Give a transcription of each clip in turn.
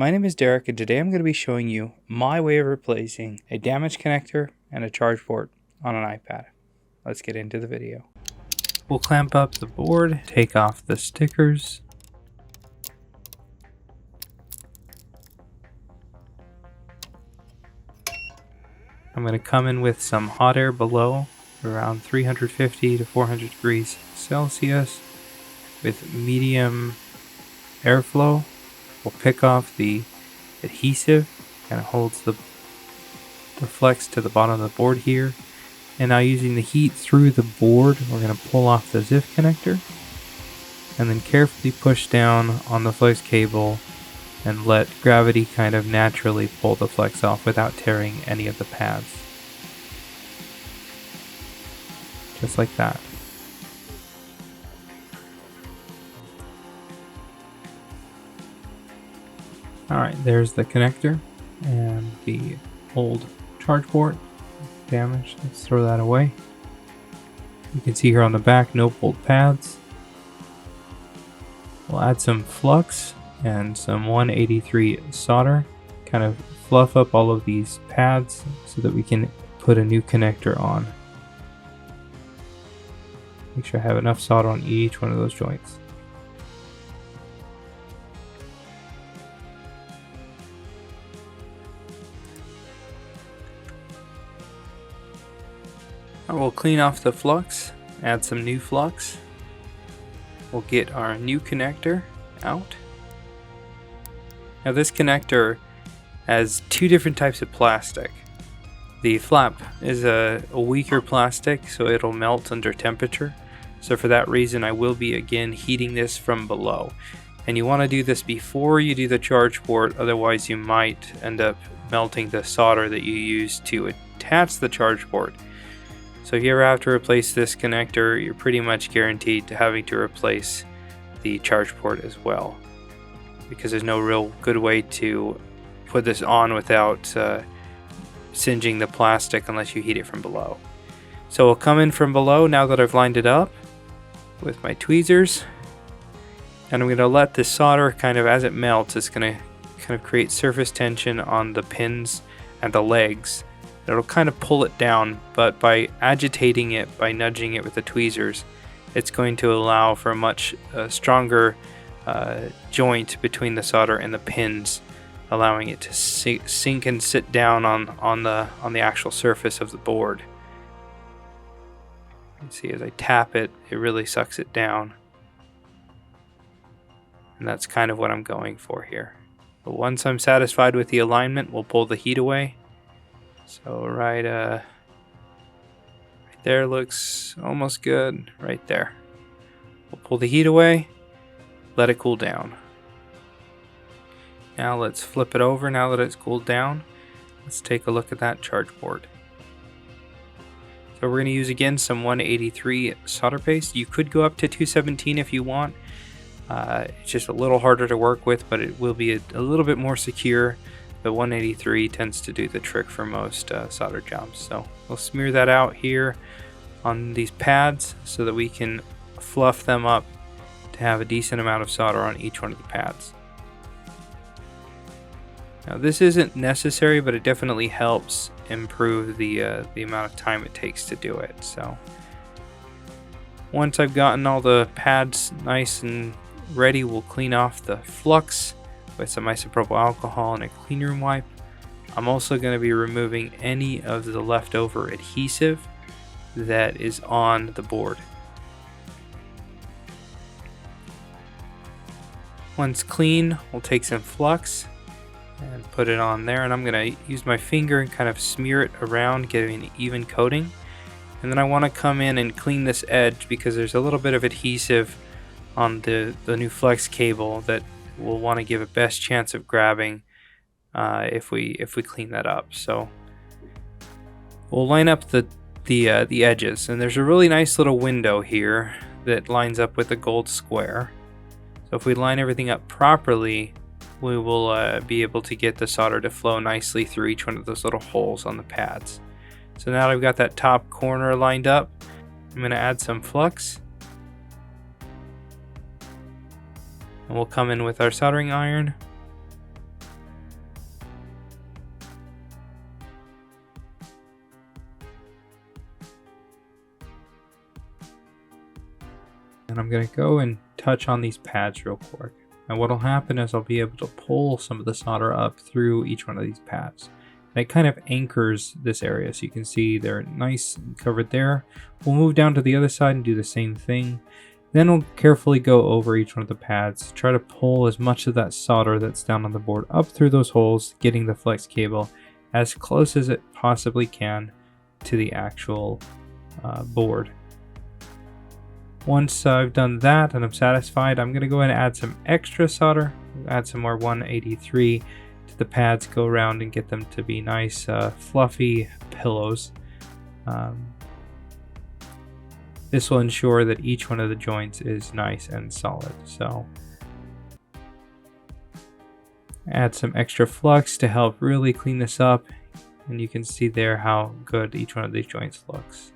My name is Derek, and today I'm going to be showing you my way of replacing a damaged connector and a charge port on an iPad. Let's get into the video. We'll clamp up the board, take off the stickers. I'm going to come in with some hot air below, around 350 to 400 degrees Celsius with medium airflow. We'll pick off the adhesive, kind of holds the flex to the bottom of the board here. And now using the heat through the board, we're going to pull off the ZIF connector and then carefully push down on the flex cable and let gravity kind of naturally pull the flex off without tearing any of the pads. Just like that. Alright, there's the connector and the old charge port damaged. Let's throw that away. You can see here on the back, no pulled pads. We'll add some flux and some 183 solder, kind of fluff up all of these pads so that we can put a new connector on. Make sure I have enough solder on each one of those joints. We'll clean off the flux, add some new flux. We'll get our new connector out. Now this connector has two different types of plastic. The flap is a weaker plastic, so it'll melt under temperature. So for that reason, I will be again heating this from below. And you want to do this before you do the charge port, otherwise you might end up melting the solder that you use to attach the charge port. So if you ever have to replace this connector, you're pretty much guaranteed to having to replace the charge port as well, because there's no real good way to put this on without singeing the plastic unless you heat it from below. So we'll come in from below now that I've lined it up with my tweezers, and I'm going to let the solder kind of, as it melts, it's going to kind of create surface tension on the pins and the legs. It'll kind of pull it down, but by agitating it, by nudging it with the tweezers, it's going to allow for a much stronger joint between the solder and the pins, allowing it to sink and sit down on the actual surface of the board. You can see as I tap it, it really sucks it down. And that's kind of what I'm going for here. But once I'm satisfied with the alignment, we'll pull the heat away. So right there looks almost good, right there. We'll pull the heat away, let it cool down. Now let's flip it over now that it's cooled down. Let's take a look at that charge port. So we're going to use again some 183 solder paste. You could go up to 217 if you want. It's just a little harder to work with, but it will be a little bit more secure. The 183 tends to do the trick for most solder jobs. So we'll smear that out here on these pads so that we can fluff them up to have a decent amount of solder on each one of the pads. Now this isn't necessary, but it definitely helps improve the amount of time it takes to do it. So once I've gotten all the pads nice and ready, we'll clean off the flux with some isopropyl alcohol and a clean room wipe. I'm also going to be removing any of the leftover adhesive that is on the board. Once clean, we'll take some flux and put it on there, and I'm going to use my finger and kind of smear it around, getting an even coating. And then I want to come in and clean this edge because there's a little bit of adhesive on the new flex cable that we'll want to give a best chance of grabbing if we clean that up. So we'll line up the edges, and there's a really nice little window here that lines up with the gold square. So if we line everything up properly, we will be able to get the solder to flow nicely through each one of those little holes on the pads. So now that I've got that top corner lined up, I'm going to add some flux. And we'll come in with our soldering iron. And I'm going to go and touch on these pads real quick. And what will happen is I'll be able to pull some of the solder up through each one of these pads. And it kind of anchors this area, so you can see they're nice and covered there. We'll move down to the other side and do the same thing. Then we'll carefully go over each one of the pads, try to pull as much of that solder that's down on the board up through those holes, getting the flex cable as close as it possibly can to the actual board. Once I've done that and I'm satisfied, I'm going to go ahead and add some extra solder, add some more 183 to the pads, go around and get them to be nice fluffy pillows. This will ensure that each one of the joints is nice and solid. So add some extra flux to help really clean this up, and you can see there how good each one of these joints looks.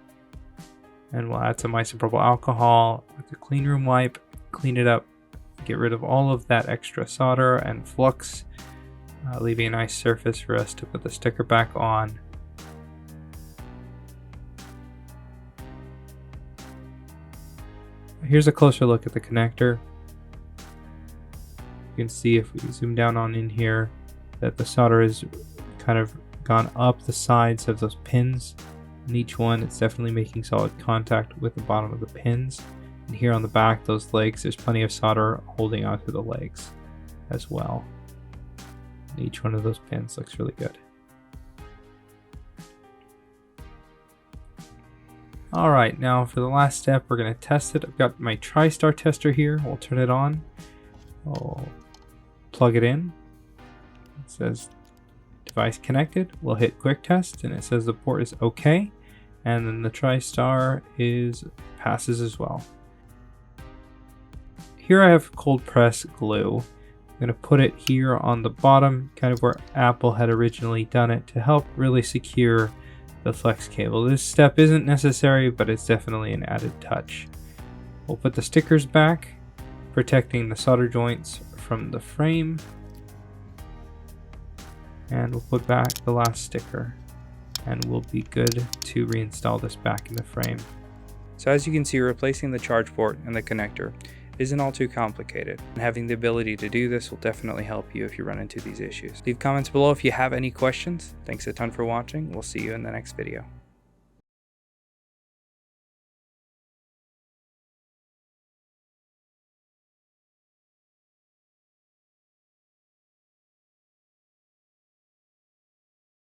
And we'll add some isopropyl alcohol with the clean room wipe, clean it up, get rid of all of that extra solder and flux, leaving a nice surface for us to put the sticker back on. Here's a closer look at the connector. You can see if we zoom down on in here that the solder is kind of gone up the sides of those pins. And each one, it's definitely making solid contact with the bottom of the pins. And here on the back, those legs, there's plenty of solder holding onto the legs as well. And each one of those pins looks really good. Alright, now for the last step, we're going to test it. I've got my TriStar tester here. We'll turn it on. I'll plug it in. It says device connected. We'll hit quick test and it says the port is okay, and then the TriStar passes as well. Here I have cold press glue. I'm going to put it here on the bottom, kind of where Apple had originally done it, to help really secure the flex cable. This step isn't necessary, but it's definitely an added touch. We'll put the stickers back, protecting the solder joints from the frame. And we'll put back the last sticker, and we'll be good to reinstall this back in the frame. So as you can see, replacing the charge port and the connector isn't all too complicated, and having the ability to do this will definitely help you if you run into these issues. Leave comments below if you have any questions. Thanks a ton for watching. We'll see you in the next video.